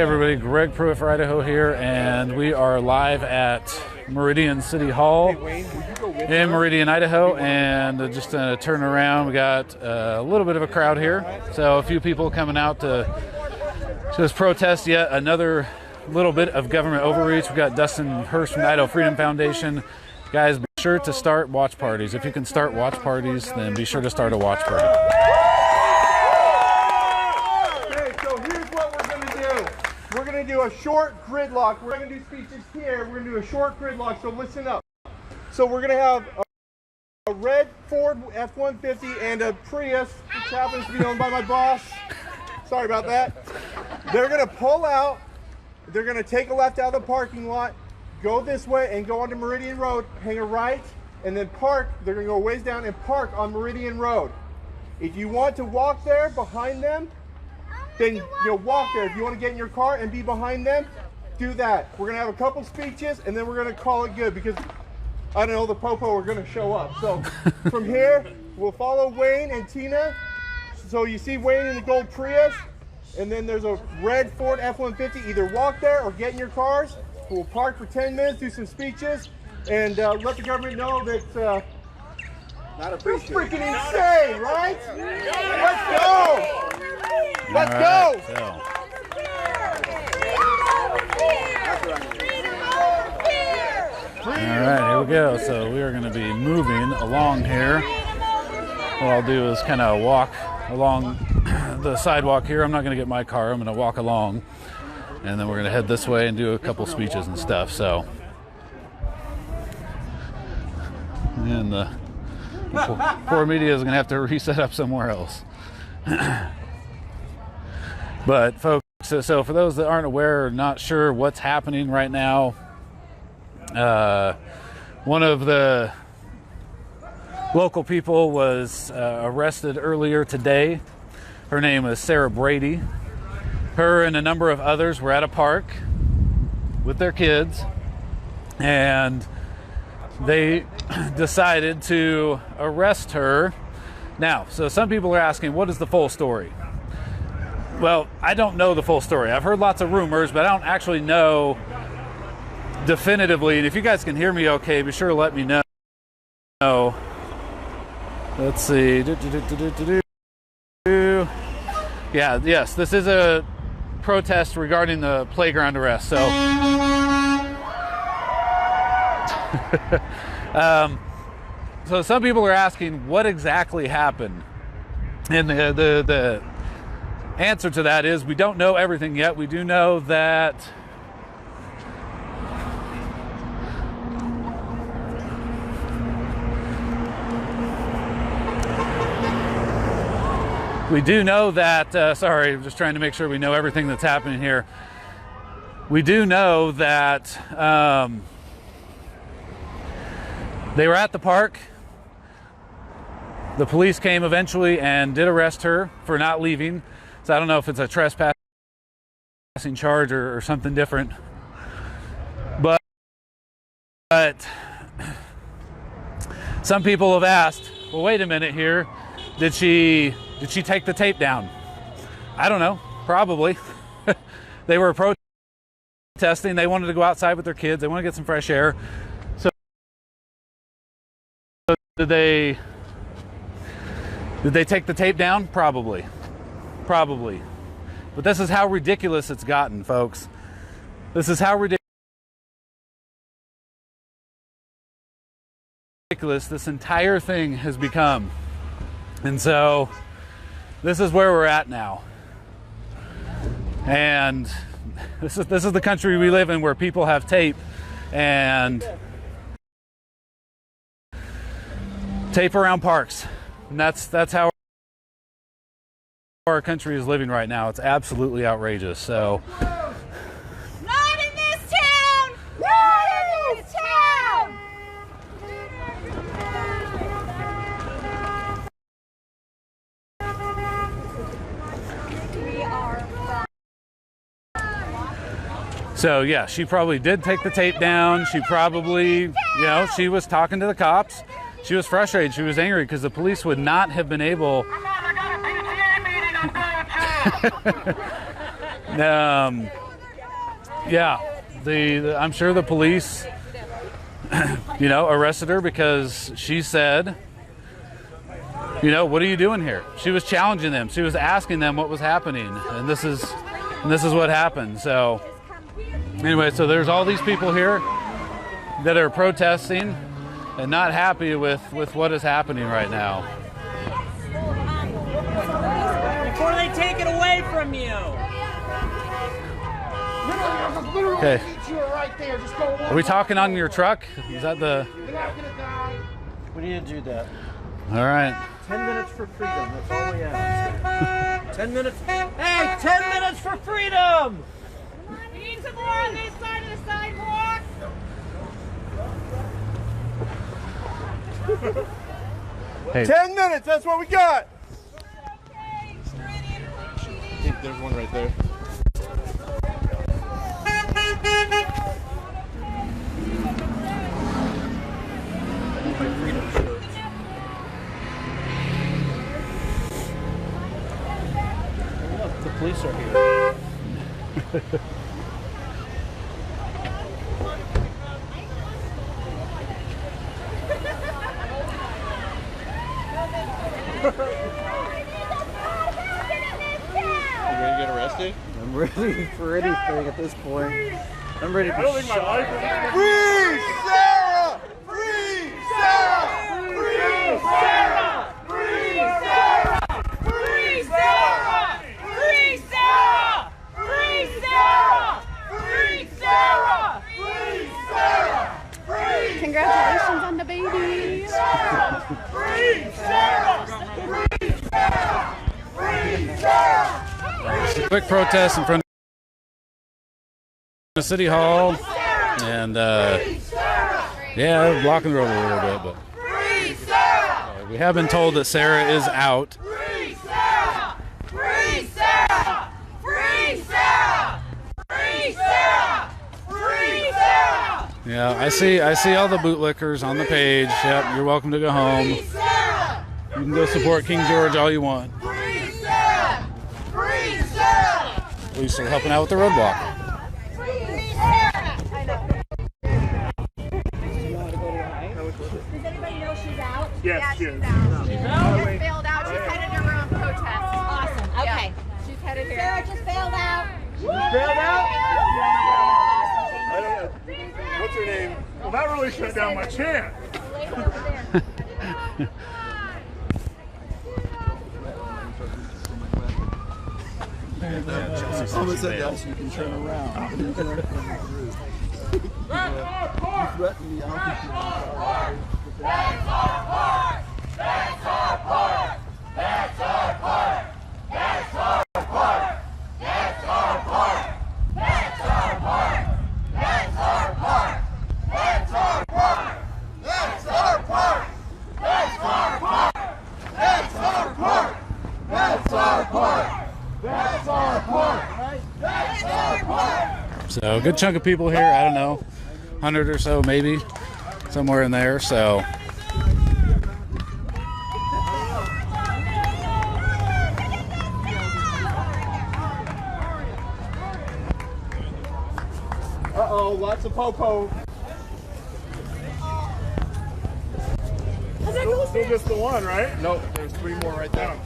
Hey everybody, Greg Pruitt for Idaho here, and we are live at Meridian City Hall in Meridian, Idaho, and just to turn around, we got a little bit of a crowd here, so a few people coming out to just protest yet another little bit of government overreach. We got Dustin Hurst from the Idaho Freedom Foundation. Guys, be sure to start watch parties. If you can start watch parties, then be sure to start a watch party. We're going to do a short gridlock. We're going to do speeches here. We're going to do a short gridlock, so listen up. So we're going to have a red Ford F-150 and a Prius, which happens to be owned by my boss. Sorry about that. They're going to pull out. They're going to take a left out of the parking lot, go this way, and go onto Meridian Road, hang a right, and then park. They're going to go ways down and park on Meridian Road. If you want to walk there behind them, then you'll walk there. If you want to get in your car and be behind them, do that. We're going to have a couple speeches, and then we're going to call it good because, I don't know, the popo are going to show up. So from here, we'll follow Wayne and Tina. So you see Wayne in the gold Prius, and then there's a red Ford F-150. Either walk there or get in your cars. We'll park for 10 minutes, do some speeches, and let the government know that that's freaking insane, right? Let's go! Let's go! All right, here we go. So we are going to be moving along here. What I'll do is kind of walk along the sidewalk here. I'm not going to get my car. I'm going to walk along, and then we're going to head this way and do a couple speeches and stuff. So, and the poor media is going to have to reset up somewhere else. But folks, so for those that aren't aware or not sure what's happening right now, one of the local people was arrested earlier today. Her name is Sarah Brady. Her and a number of others were at a park with their kids, and they decided to arrest her. Now, so some people are asking, what is the full story? Well, I don't know the full story. I've heard lots of rumors, but I don't actually know definitively. And if you guys can hear me okay, be sure to let me know. Let's see. Yeah, yes, this is a protest regarding the playground arrest. So, so some people are asking what exactly happened, and the answer to that is we don't know everything yet. We do know that sorry, I'm just trying to make sure we know everything that's happening here. We do know that they were at the park. The police came eventually and did arrest her for not leaving. So I don't know if it's a trespassing charge or something different. But some people have asked, well, wait a minute here. Did she take the tape down? I don't know. Probably. They were protesting. They wanted to go outside with their kids. They want to get some fresh air. So did they take the tape down? Probably. But this is how ridiculous it's gotten, folks. This is how ridiculous this entire thing has become. And so this is where we're at now. And this is the country we live in, where people have tape around parks. And that's how our country is living right now. It's absolutely outrageous. So not in this town! Not in this town! So yeah, she probably did take the tape down. She probably, she was talking to the cops. She was frustrated. She was angry because the police would not have been able Yeah, I'm sure the police, arrested her because she said, what are you doing here? She was challenging them. She was asking them what was happening, and this is what happened. So anyway, so there's all these people here that are protesting and not happy with what is happening right now. Before they take it away from you. Okay. Are we talking on your truck? Is that the... We need to do that. All right. 10 minutes for freedom. That's all we ask. 10 minutes. Hey, 10 minutes for freedom! We need some more on this side of the sidewalk. Hey. 10 minutes, that's what we got. Okay, Meridian, I think there's one right there. Look, the police are here. You ready to get arrested? I'm ready for anything at this point. I'm ready to be shot. Free Sarah! Free Sarah! Free Sarah! Free Sarah! Free Sarah! Free Sarah! Free Sarah! Free Sarah! Free Sarah! Free Congratulations on the baby. Free Sarah! Free Sarah! Free Sarah! Just a quick protest in front of City Hall, and yeah, blocking the road a little bit, but we have been told that Sarah is out. Free Sarah! Free Sarah! Free Sarah! Free Sarah! Free Sarah! Yeah, I see all the bootlickers on the page. Yep, you're welcome to go home. You can go support King George all you want. Free Sarah! Free Sarah! Police are helping out with the roadblock. Free Sarah! Does anybody know she's out? Yes, she is. She's bailed out. She's headed to her own protest. Awesome. Okay. She's headed here. Sarah just bailed out. Bailed out? I don't know. What's her name? Well, that really shut down my chant. The lady over there. Someone said that so you can turn around. You threatened me. I don't think you That's our part! That's our part! That's our part! That's our part! That's our part! That's our part! That's our part! That's our part! That's our part! That's our part! That's our part! That's our part! That's our part! That's our part! So a good chunk of people here. I don't know, 100 or so maybe, somewhere in there. So. Uh-oh, lots of po-po. Still just the one, right? Nope, there's 3 more right there.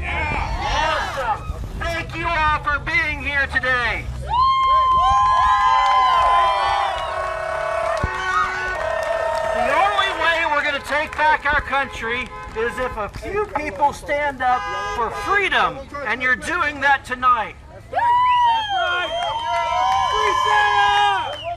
Awesome! Thank you all for being here today. The only way we're going to take back our country is if a few people stand up for freedom, and you're doing that tonight. That's right!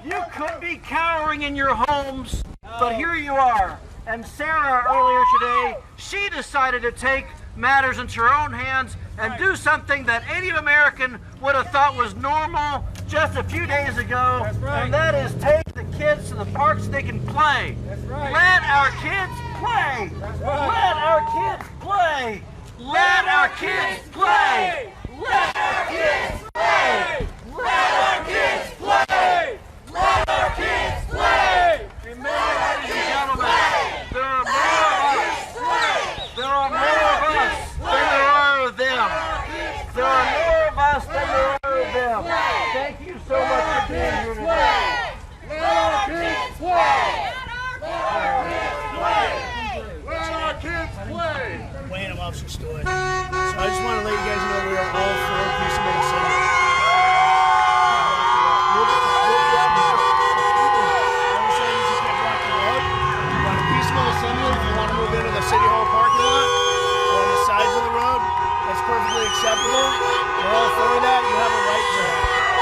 You could be cowering in your homes, but here you are. And Sarah, earlier today, she decided to take matters into her own hands and do something that any American would have thought was normal just a few days ago. That's right. And that is take the kids to the parks so they can play. That's right. Let our kids play. That's right. Let our kids play. Let our kids play. Let our kids play. Let our kids play. Let our kids play. Remember, ladies and gentlemen, there are more of us. There are more of us than there are of them. There are more of us acceptable. We're all for that. You have a right to that.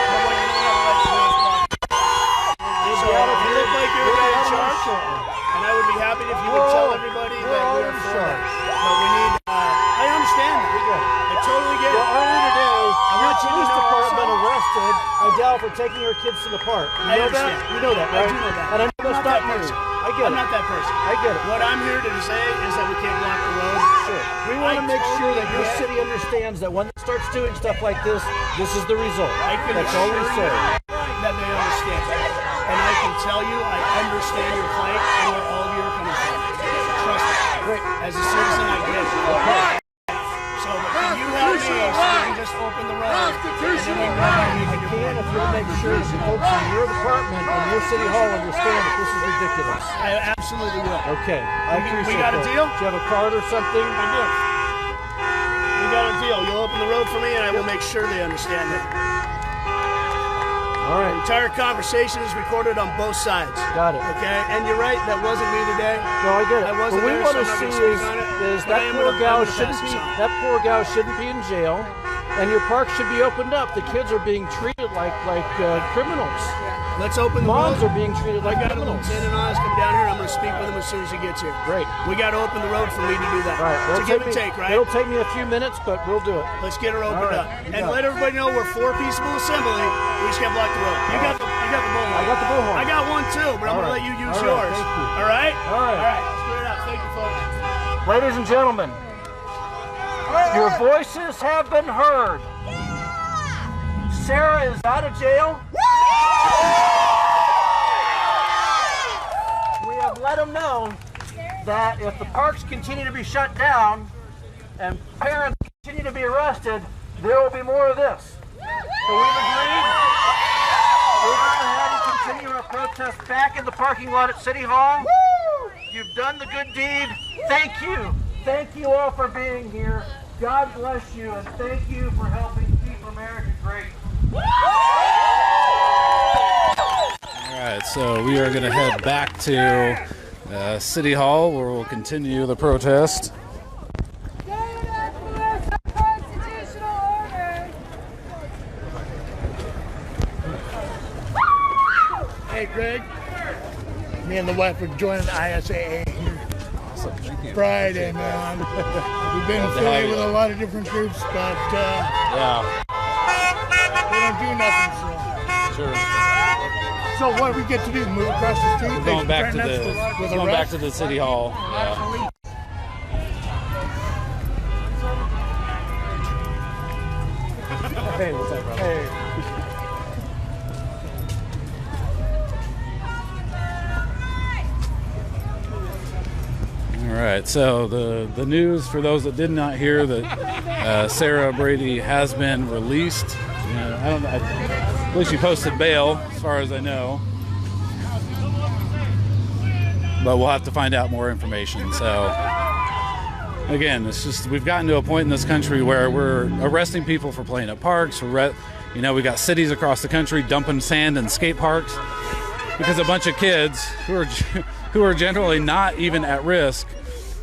But what you don't have a right to do is block. So if you look like you're in charge, and I would be happy if you would tell everybody that we are for that. But we need, I understand that. I totally get it. Well, earlier today, I want you to police know department also- arrested Adele for taking her kids to the park. You I know that? understand. You know that, right? I do know that. And I know I'm that's not that not you. person. I get I'm it. not that person. I get it. What I'm here to say is that we can't block the road. Sure. We want to make sure that your city understands that when it starts doing stuff like this is the result. I can That's all we assure say. you that they understand. And I can tell you I understand your plight and where all of you are coming from. Trust me. Great. As a citizen, I get it. Okay. So can you help me so we can just open the road and then we know what we can do? Can if you'll make sure that the folks in your department and your city hall understand that this is ridiculous. I absolutely will. Okay. I appreciate we got a that. deal? Do you have a card or something? I do. We got a deal. You'll open the road for me and I will make sure they understand it. All The right. entire conversation is recorded on both sides. Got it. Okay? And you're right, that wasn't me today. No, I get it. I wasn't What we there, want so to I'm not see gonna speak on it, is but I that am poor gonna- gal I'm gonna shouldn't pass be this on. that poor gal shouldn't be in jail, and your park should be opened up. The kids are being treated like criminals. Let's open the Moms road. are being treated I like got a criminals. lieutenant on us come down here. I'm going to speak with him as soon as he gets here. Great. We got to open the road for me to do that. All right. It's a give and take, right? It'll take me a few minutes, but we'll do it. Let's get her opened All right. up You and got let it. everybody know we're for peaceable assembly. We just can't block the road. You got the bullhorn. I got the bullhorn. I got one too, but I'm All going to right. let you use All right. yours. Thank you. All right. All right. All right. Straight up. Thank you, folks. Ladies and gentlemen, your voices have been heard. Sarah is out of jail. We have let them know that if the parks continue to be shut down and parents continue to be arrested, there will be more of this. So we've agreed. We're going to have you continue our protest back in the parking lot at City Hall. You've done the good deed. Thank you. Thank you all for being here. God bless you, and thank you for helping keep America great. All right, so we are going to head back to City Hall where we'll continue the protest. Hey, Greg. Me and the wife are joining ISAA Friday, man. We've been affiliated with a lot of different groups, but Yeah, we don't do nothing. sure. So what do we get to do? Move across the street? Going They back to threaten us the with going back arrest? to the City Hall. Yeah. Hey, what's up, brother? Hey. All right, so the news for those that did not hear that Sarah Brady has been released. I don't know. I believe she posted bail, as far as I know. But we'll have to find out more information. So again, it's just we've gotten to a point in this country where we're arresting people for playing at parks. We got cities across the country dumping sand in skate parks because a bunch of kids who are generally not even at risk.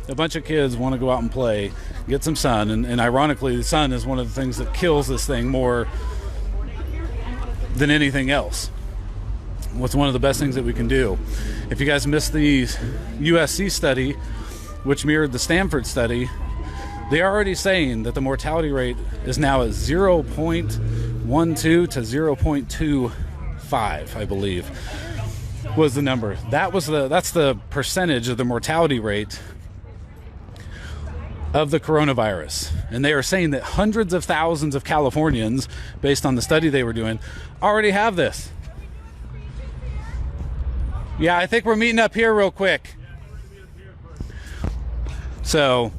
A bunch of kids want to go out and play, get some sun, and ironically, the sun is one of the things that kills this thing more than anything else. What's one of the best things that we can do? If you guys missed the USC study, which mirrored the Stanford study, they're already saying that the mortality rate is now at 0.12 to 0.25, I believe, was the number. That's the percentage of the mortality rate of the coronavirus. And they are saying that hundreds of thousands of Californians, based on the study they were doing, already have this. Yeah, I think we're meeting up here real quick. So,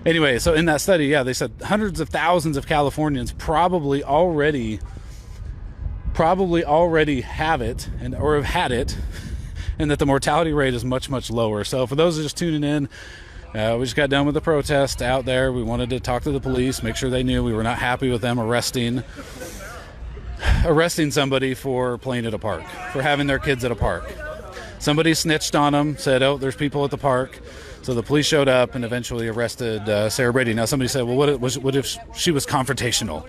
anyway, so in that study, yeah, they said hundreds of thousands of Californians probably already have it or have had it, and that the mortality rate is much, much lower. So for those who are just tuning in, we just got done with the protest out there. We wanted to talk to the police, make sure they knew we were not happy with them arresting somebody for playing at a park, for having their kids at a park. Somebody snitched on them, said, oh, there's people at the park. So the police showed up and eventually arrested Sarah Brady. Now somebody said, well, what if she was confrontational?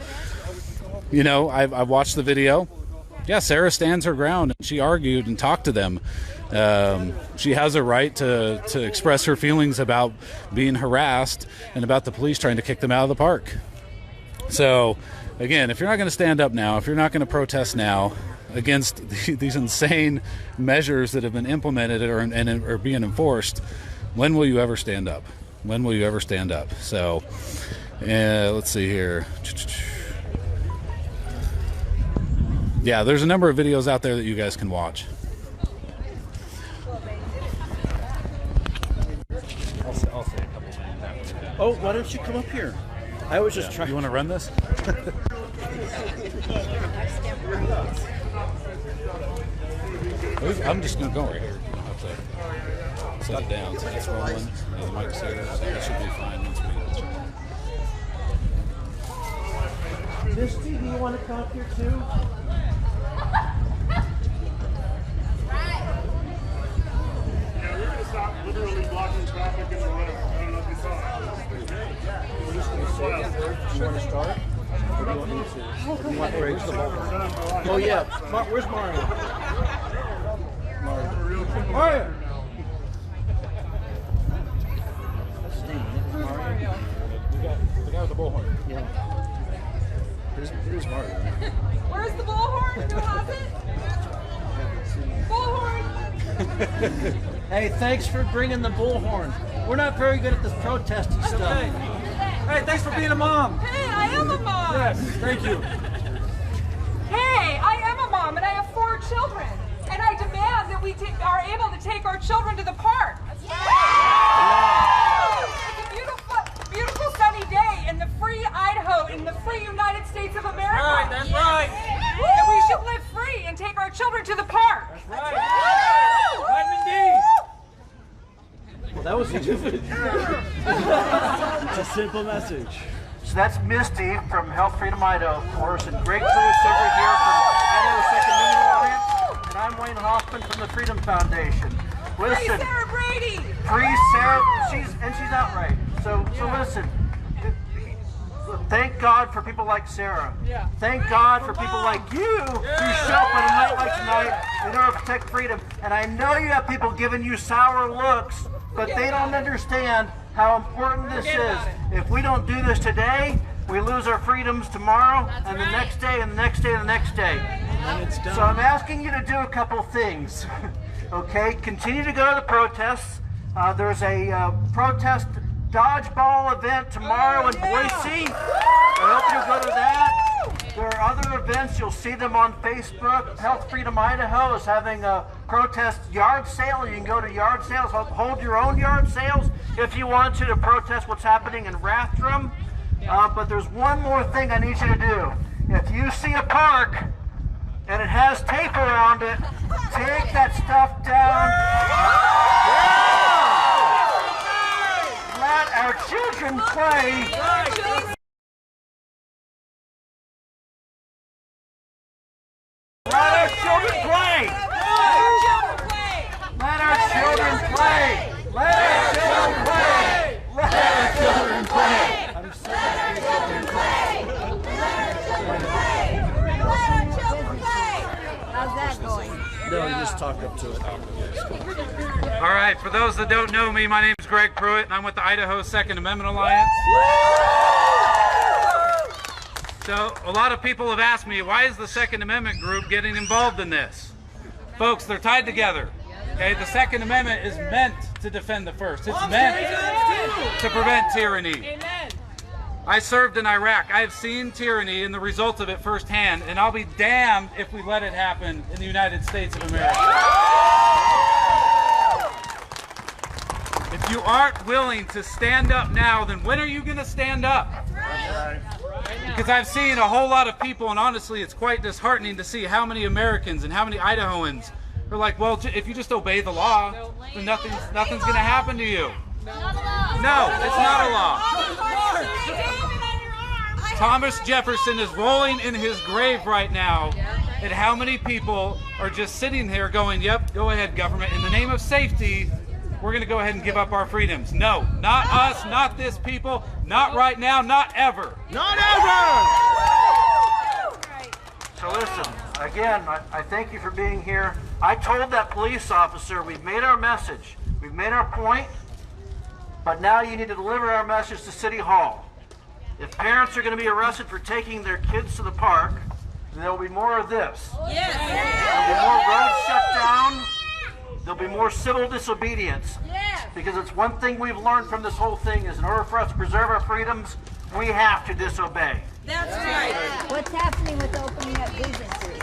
You know, I've watched the video. Yeah, Sarah stands her ground, and she argued and talked to them. She has a right to express her feelings about being harassed and about the police trying to kick them out of the park. So, again, if you're not going to stand up now, if you're not going to protest now against these insane measures that have been implemented and are being enforced, when will you ever stand up? When will you ever stand up? So, let's see here. Yeah, there's a number of videos out there that you guys can watch. I'll say a couple things after. Oh, why don't you come up here? I was just trying. You want to run this? I'm just going to go right here. You don't have to set it down. So it's rolling. The mic's here, so it should be fine once we... Misty, do you want to come up here too? Literally blocking traffic in the road. I don't know if you saw it. Do you want to start? Or do you want me to? Do you want Greg to start? Oh yeah. Where's Mario? Mario! What's his name? Mario? The guy with the bullhorn. Yeah. Here's Mario. Where's the bullhorn? Who has it? Bullhorn! Hey, thanks for bringing the bullhorn. We're not very good at this protesting stuff. Hey, thanks for being a mom. Hey, I am a mom! Yes, thank you. Hey, I am a mom and I have 4 children. And I demand that we are able to take our children to the park. It's a beautiful, beautiful sunny day in the free Idaho, in the free United States of America. That's right. And we should live free and take our children to the park. That's right. Vitamin D. Well, that was stupid. It's a simple message. So that's Misty from Health Freedom Idaho, of course, and Greg Pruitt's over here from Idaho Second Amendment Alliance, and I'm Wayne Hoffman from the Freedom Foundation. Listen, Free Sarah Brady! Free Sarah, she's outright. So listen. Thank God for people like Sarah. Yeah. Thank God for people like you who show up on a night like tonight in order to protect freedom. And I know you have people giving you sour looks, but they don't understand how important this is. If we don't do this today, we lose our freedoms tomorrow, and the next day, and the next day, and the next day. So I'm asking you to do a couple things. Okay, continue to go to the protests. There's a protest dodgeball event tomorrow in Boise. I hope you'll go to that. There are other events. You'll see them on Facebook. Health Freedom Idaho is having a protest yard sale. You can go to yard sales. Hold your own yard sales if you want to protest what's happening in Rathdrum. But there's one more thing I need you to do. If you see a park and it has tape around it, take that stuff down. Let our children play. Let our children play. Let our children play. Let our children play. Let our children play. I'm How's that going? No, you just talk up to it. All right, for those that don't know me, my name is Greg Pruitt, and I'm with the Idaho Second Amendment Alliance. So a lot of people have asked me, why is the Second Amendment group getting involved in this? Folks, they're tied together. Okay, the Second Amendment is meant to defend the First. It's meant to prevent tyranny. I served in Iraq. I have seen tyranny and the results of it firsthand, and I'll be damned if we let it happen in the United States of America. If you aren't willing to stand up now, then when are you going to stand up? Because I've seen a whole lot of people, and honestly, it's quite disheartening to see how many Americans and how many Idahoans are like, well, if you just obey the law, then nothing's going to happen to you. No, it's not a law. Thomas Jefferson is rolling in his grave right now at how many people are just sitting here going, yep, go ahead, government, in the name of safety, we're going to go ahead and give up our freedoms. No, not us, not this people, not right now, not ever. Not ever! So listen, again, I thank you for being here. I told that police officer we've made our message, we've made our point, but now you need to deliver our message to City Hall. If parents are going to be arrested for taking their kids to the park, there will be more of this. Yes. There will be more roads shut down. There'll be more civil disobedience. Yes. Because it's one thing we've learned from this whole thing is in order for us to preserve our freedoms, we have to disobey. That's right. What's happening with opening up businesses?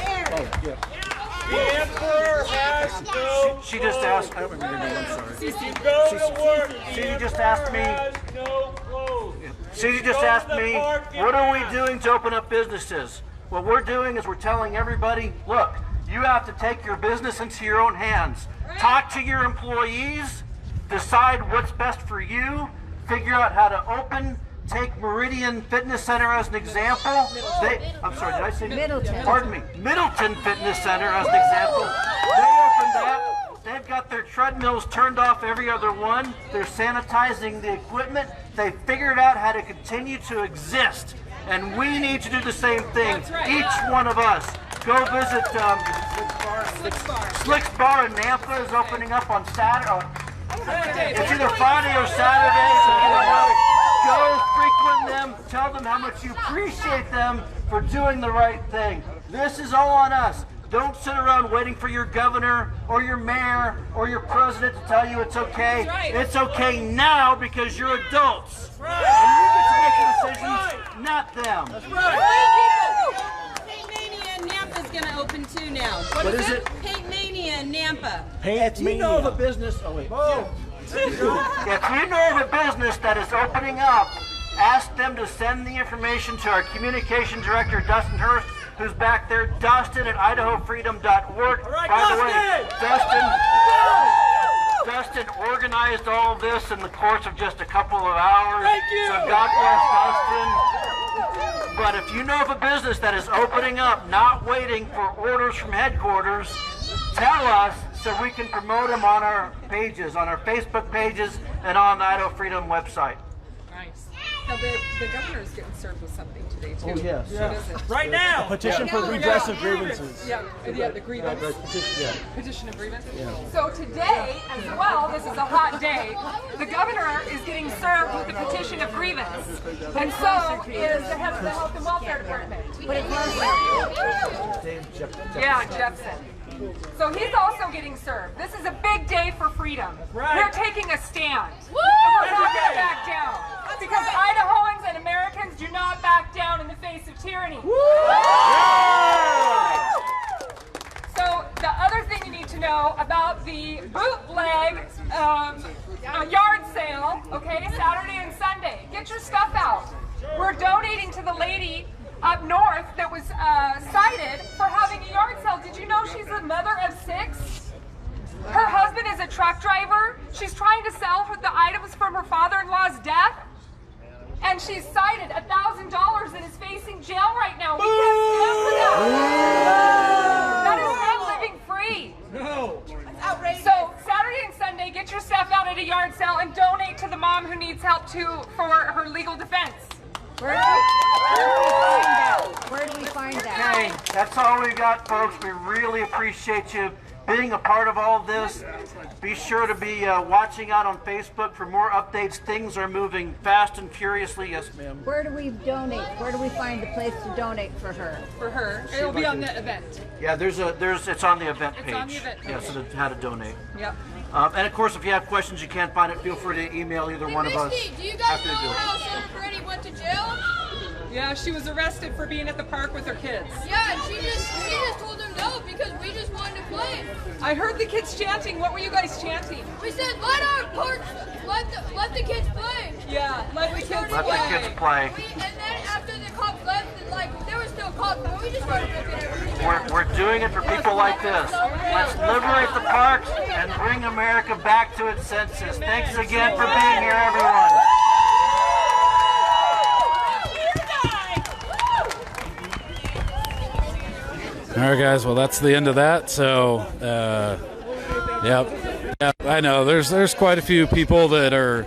The Emperor has no She just asked. I don't remember her name. I'm sorry. She just asked me. She just asked me, what are we doing to open up businesses? What we're doing is we're telling everybody, look, you have to take your business into your own hands. Talk to your employees, decide what's best for you, figure out how to open. Take Meridian Fitness Center as an example. I'm sorry, did I say Middleton? Pardon me. Middleton Fitness Center as an example. They opened up. They've got their treadmills turned off every other one. They're sanitizing the equipment. They figured out how to continue to exist. And we need to do the same thing. Each one of us. Go visit Slick's Bar in Nampa is opening up on Saturday. It's either Friday or Saturday. Go frequent them, tell them how much you appreciate them for doing the right thing. This is all on us. Don't sit around waiting for your governor or your mayor or your president to tell you it's okay. It's okay now because you're adults. And you get to make the decisions, not them. Paint Mania in Nampa is going to open too now. What is it? Paint Mania in Nampa. If you know of a business, if you know of a business that is opening up, ask them to send the information to our communication director, Dustin Hurst, who's back there, Dustin at idahofreedom.org. By the way, Dustin organized all of this in the course of just a couple of hours. Thank you. So God bless Dustin. But if you know of a business that is opening up, not waiting for orders from headquarters, tell us so we can promote them on our pages, on our Facebook pages, and on the Idaho Freedom website. Nice. Now the governor's getting served with something today too. Oh, yes. What is it? Right now. A petition for redress of grievances. Yeah, the grievance. Petition, Petition of grievance. So today, as well, this is a hot day, the governor is getting served with the petition of grievance. And so is the head of the Health and Welfare Department. Yeah, Jepson. So he's also getting served. This is a big day for freedom. We're taking a stand. And we're not going to back down. Because Idahoans and Americans do not back down in the face of tyranny. So the other thing you need to know about the bootleg yard sale, okay, Saturday and Sunday. Get your stuff out. We're donating to the lady up north that was cited for having a yard sale. Did you know she's a mother of 6? Her husband is a truck driver. She's trying to sell the items from her father-in-law's death. And she's cited $1,000 and is facing jail right now. We can't stand for that. That is not living free. No. That's outrageous. So Saturday and Sunday, get your stuff out at a yard sale and donate to the mom who needs help too for her legal defense. Where do we find that? Okay, that's all we got, folks. We really appreciate you being a part of all this. Be sure to be watching out on Facebook for more updates. Things are moving fast and furiously. Yes, ma'am. Where do we donate? Where do we find the place to donate for her? For her, it'll be on the event. Yeah, it's on the event page. It's on the event page. Yeah, so how to donate. Yep. And of course, if you have questions you can't find it, feel free to email either one of us. Do you guys know how Sarah Brady went to jail? Yeah, she was arrested for being at the park with her kids. Yeah, and she just told them no because we just wanted to play. I heard the kids chanting. What were you guys chanting? We said let our parks, let the kids play. Yeah, let the kids play. Let the kids play. And then after the cops left, there were still cops, but we just started looking at everything. We're doing it for people like this. Let's liberate the parks and bring America back to its senses. Thanks again for being here, everyone. All right, guys. Well, that's the end of that. So, yep. Yeah, I know. There's quite a few people that are.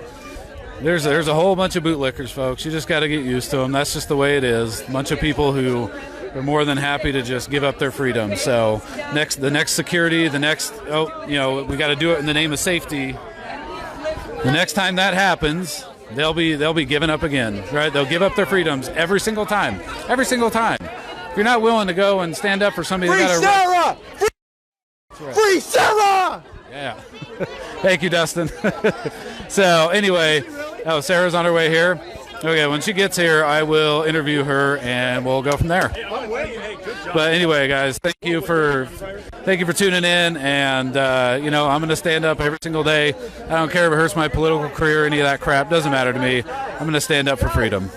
There's a whole bunch of bootlickers, folks. You just got to get used to them. That's just the way it is. A bunch of people who are more than happy to just give up their freedom. So the next security, we got to do it in the name of safety. The next time that happens, they'll be given up again, right? They'll give up their freedoms every single time. Every single time. If you're not willing to go and stand up for somebody, Free Sarah! Free Sarah! Yeah. Thank you, Dustin. So anyway, Sarah's on her way here. Okay, when she gets here, I will interview her and we'll go from there. But anyway, guys, thank you for tuning in. And I'm going to stand up every single day. I don't care if it hurts my political career, any of that crap. Doesn't matter to me. I'm going to stand up for freedom.